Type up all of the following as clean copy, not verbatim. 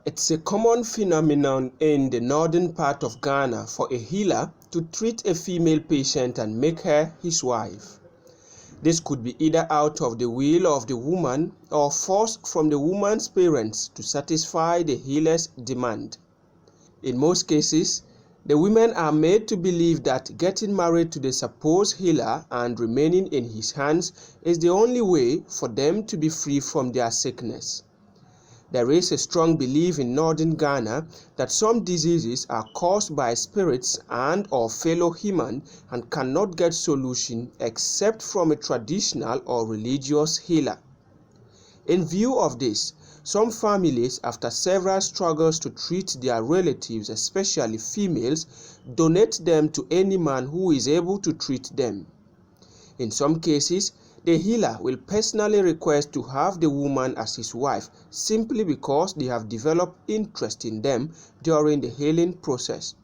It's a common phenomenon in the northern part of Ghana for a healer to treat a female patient and make her his wife. This could be either out of the will of the woman or forced from the woman's parents to satisfy the healer's demand. In most cases, the women are made to believe that getting married to the supposed healer and remaining in his hands is the only way for them to be free from their sickness. There is a strong belief in northern Ghana that some diseases are caused by spirits and or fellow human and cannot get solution except from a traditional or religious healer. In view of this, some families, after several struggles to treat their relatives, especially females, donate them to any man who is able to treat them. In some cases, the healer will personally request to have the woman as his wife simply because they have developed interest in them during the healing process.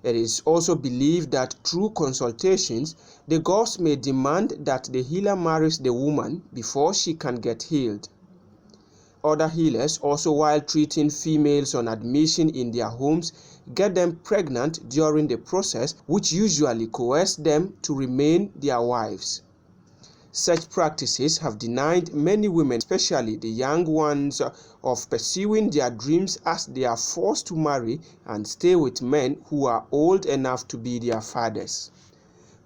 It is also believed that through consultations, the gods may demand that the healer marries the woman before she can get healed. Other healers, also while treating females on admission in their homes, get them pregnant during the process, which usually coerce them to remain their wives. Such practices have denied many women, especially the young ones, of pursuing their dreams as they are forced to marry and stay with men who are old enough to be their fathers.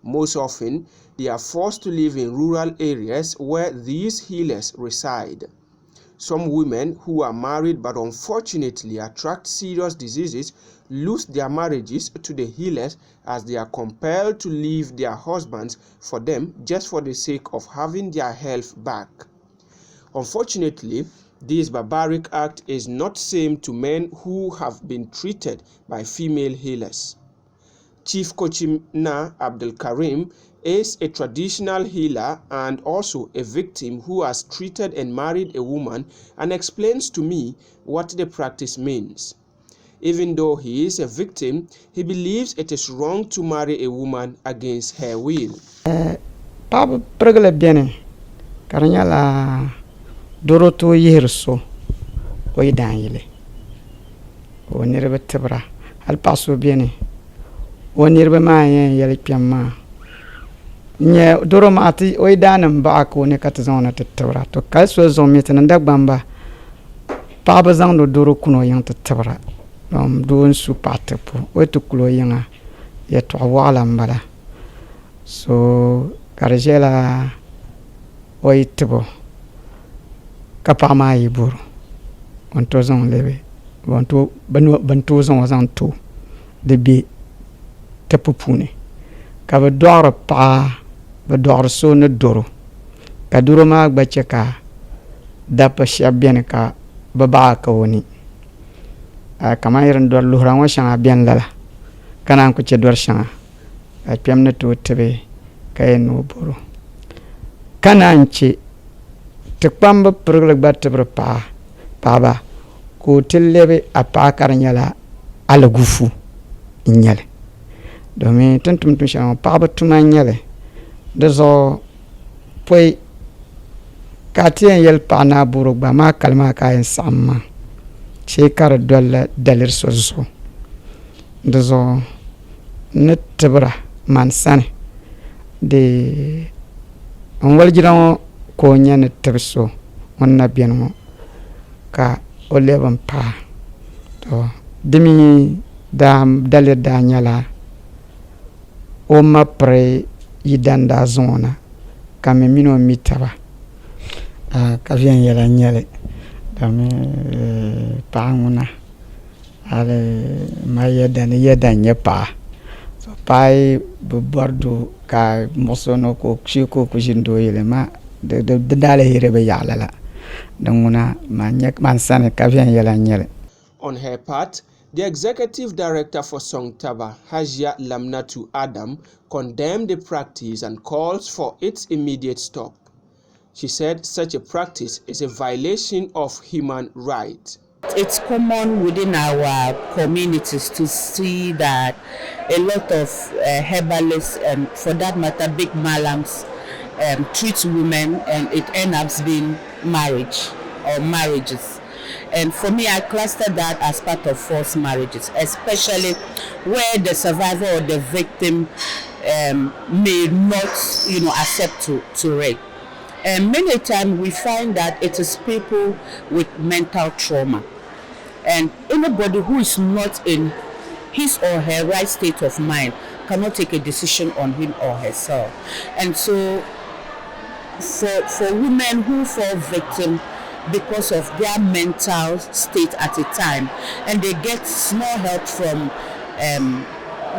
Most often, they are forced to live in rural areas where these healers reside. Some women who are married but unfortunately attract serious diseases lose their marriages to the healers as they are compelled to leave their husbands for them just for the sake of having their health back. Unfortunately, this barbaric act is not same to men who have been treated by female healers. Chief Kochimna Abdul Karim is a traditional healer and also a victim who has treated and married a woman and explains to me what the practice means. Even though he is a victim, he believes it is wrong to marry a woman against her will. Papa pregle biene karanya la doroto yirso oy danyele o nirbe tebra al paso biene o nirbe ma yele piamma nye doro mati oy danam ba ko ne katazona tebra to kalso zo mitana ndagbamba papa zangdo doro kuno yang tebra don su patepo o to kulo yanga ya to wala mbala so karjela oitbo kapama yiburu onto zon lebe onto bantu zon zan to de bi tapupune ka ba dor pa ba dor so ne doro ka duro ma gbacheka dapa shabene ka baba ka woni kama irin dor luhran wa shanga bien lala kana ko ce dor shanga a pemne to tebe kayeno boro kananchi tekpamba pergle battebra pa ko tellebe apa karanyala ala gufu nyale domi tantum tum shama pa tuma nyale dezo poi katien yel pana buru ba ma kalma kayen samma shekara dolla dalir sozo dezo netebra mansane de on waljiran ko nyane tebso wonna bienmo ka o leban pa to demi da dalir da nyala o ma pre yidanda zona kame mino mitaba ka vien yala nyale dame paanguna ale mayeda ne yeda nyepa so pai bordo ka mosono ko chiko ko jindo yelema de dale hirebe yalala danguna manyak mansane ka vien yala nyele. On her part, the executive director for Songtaba, Hajia Lamnatu Adam, condemned the practice and calls for its immediate stop. She said such a practice is a violation of human rights. It's common within our communities to see that a lot of herbalists and for that matter big malams treat women and it ends up being marriage or marriages. And for me, I cluster that as part of forced marriages, especially where the survivor or the victim may not, accept to rape. And many times we find that it is people with mental trauma. And anybody who is not in his or her right state of mind cannot take a decision on him or herself. And so for women who fall victim because of their mental state at a time, and they get small help from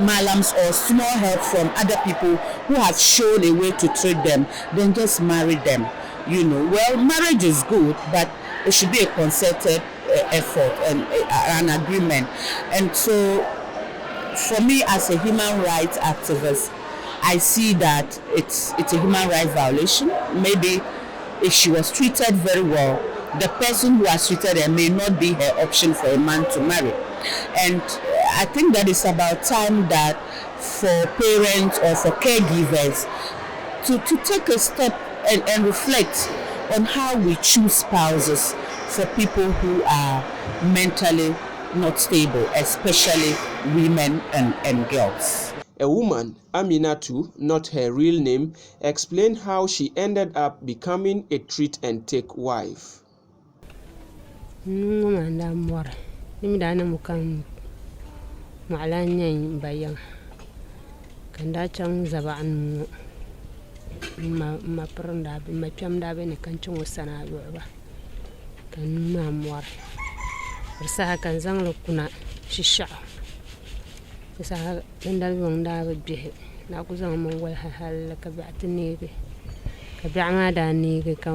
malams or small help from other people who have shown a way to treat them, then just marry them. Well, marriage is good, but it should be a concerted effort and an agreement. And so for me as a human rights activist, I see that it's a human rights violation. Maybe if she was treated very well, the person who has treated her may not be her option for a man to marry. And I think that it's about time that for parents or for caregivers to take a step and reflect on how we choose spouses for people who are mentally not stable, especially women and girls. A woman, Aminatu, not her real name, explained how she ended up becoming a treat-and-take wife. Sa dal wong da ba bihe na ku zang mon wal hal ka ba'tini ka ba'ma da ni ka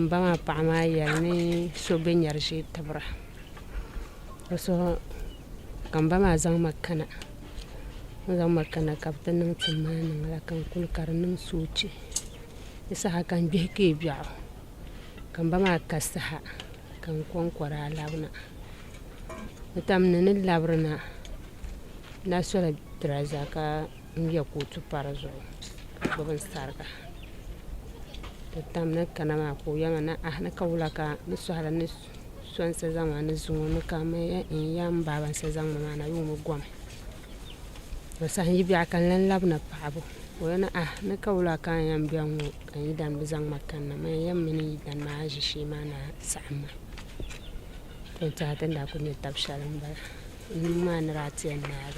ba ma pa ma ya ni so be nyar shi tabra so kan ba ma zang makana ka tan nan tsammanin la kan kul karnin suci isa kan bihe ke biya kan ba ma kasaha kan kon kwara labna tam nan labrana na sola draza ka ya kutu parazo babban sarka da tamna kana ma ko yanga na na kawula ka ni so hala ni son se zama ni zungu ni ka me in yam baban se zama ma na yumu gwam wasa yi biya kan lan labna pabo wana na kawula ka yam biyan kan yi dan bizan makan na me yam mini dan ma ji shi ma na sa'amma to ta tanda kun yi tabshalan ba ما نراتي النار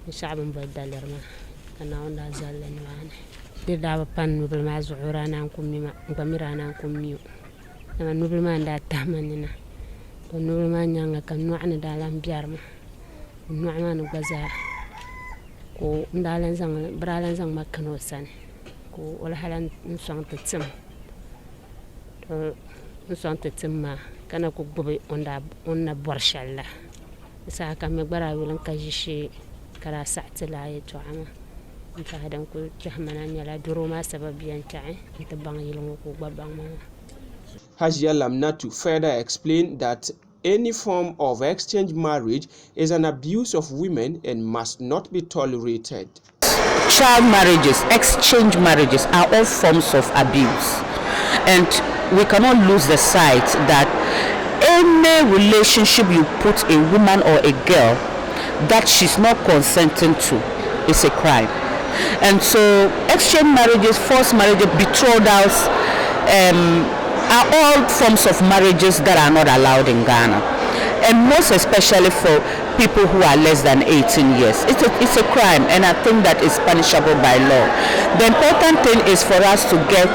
شعب بدل رما كنا ولا زالن معنا دي دابا بان بالما زعورانا نكمي ما نكميرانا نكميو لما نبل ما ندا تامننا نبل ما نيانغا كان نوعنا دالان بيارما نوع ما نغزا ko ndalan zang bralan zang makano san ko wala halan nsang tetsem to nsang tetsem ma kana ko bobe onna borshalla sa ka me bara wilan ka jishi kara sa'tila ya to ama nta hadan ko jahmana nyala duro ma sababiyan ta'i nta bang yilon ko babang ma. Hajia Lamnatu further explained that any form of exchange marriage is an abuse of women and must not be tolerated. Child marriages, exchange marriages are all forms of abuse. And we cannot lose the sight that any relationship you put a woman or a girl that she's not consenting to is a crime. And so exchange marriages, forced marriages, betrothals, are all forms of marriages that are not allowed in Ghana, and most especially for people who are less than 18 years. It's a crime, and I think that is punishable by law. The important thing is for us to get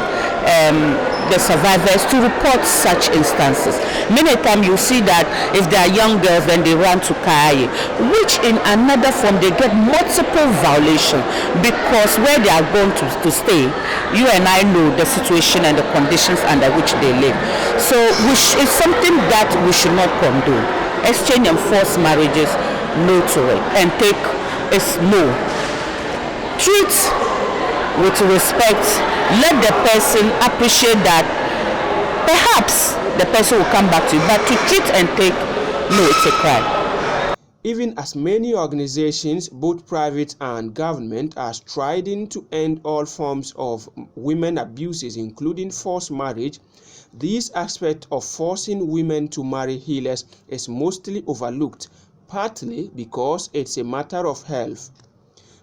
the survivors to report such instances. Many times you see that if they are young girls, then they run to Kaye, which in another form they get multiple violations, because where they are going to stay, you and I know the situation and the conditions under which they live. So it's something that we should not condone. Exchange and forced marriages, no to it. And take is no. Treat with respect. Let the person appreciate that perhaps the person will come back to you, but to treat and take, no, it's a crime. Even as many organizations, both private and government, are striving to end all forms of women abuses, including forced marriage, This aspect of forcing women to marry healers is mostly overlooked, partly because it's a matter of health.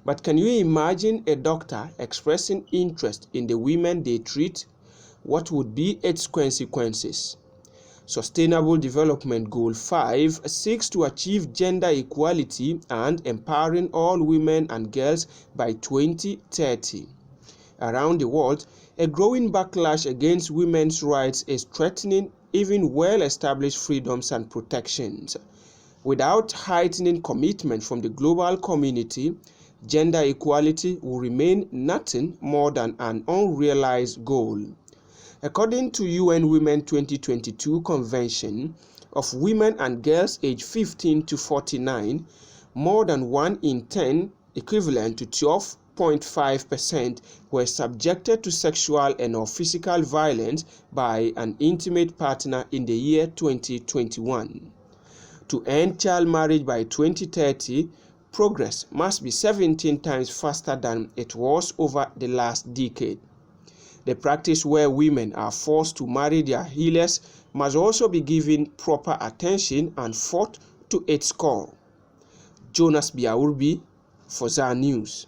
But can you imagine a doctor expressing interest in the women they treat? What would be its consequences? Sustainable Development Goal 5 seeks to achieve gender equality and empowering all women and girls by 2030. Around the world, a growing backlash against women's rights is threatening even well-established freedoms and protections. Without heightening commitment from the global community, gender equality will remain nothing more than an unrealized goal. According to UN Women 2022 Convention of women and girls aged 15 to 49, more than 1 in 10, equivalent to 12.5%, were subjected to sexual and/or physical violence by an intimate partner in the year 2021. To end child marriage by 2030, progress must be 17 times faster than it was over the last decade. The practice where women are forced to marry their healers must also be given proper attention and fought to its core. Jonas Biaurbi for ZA News.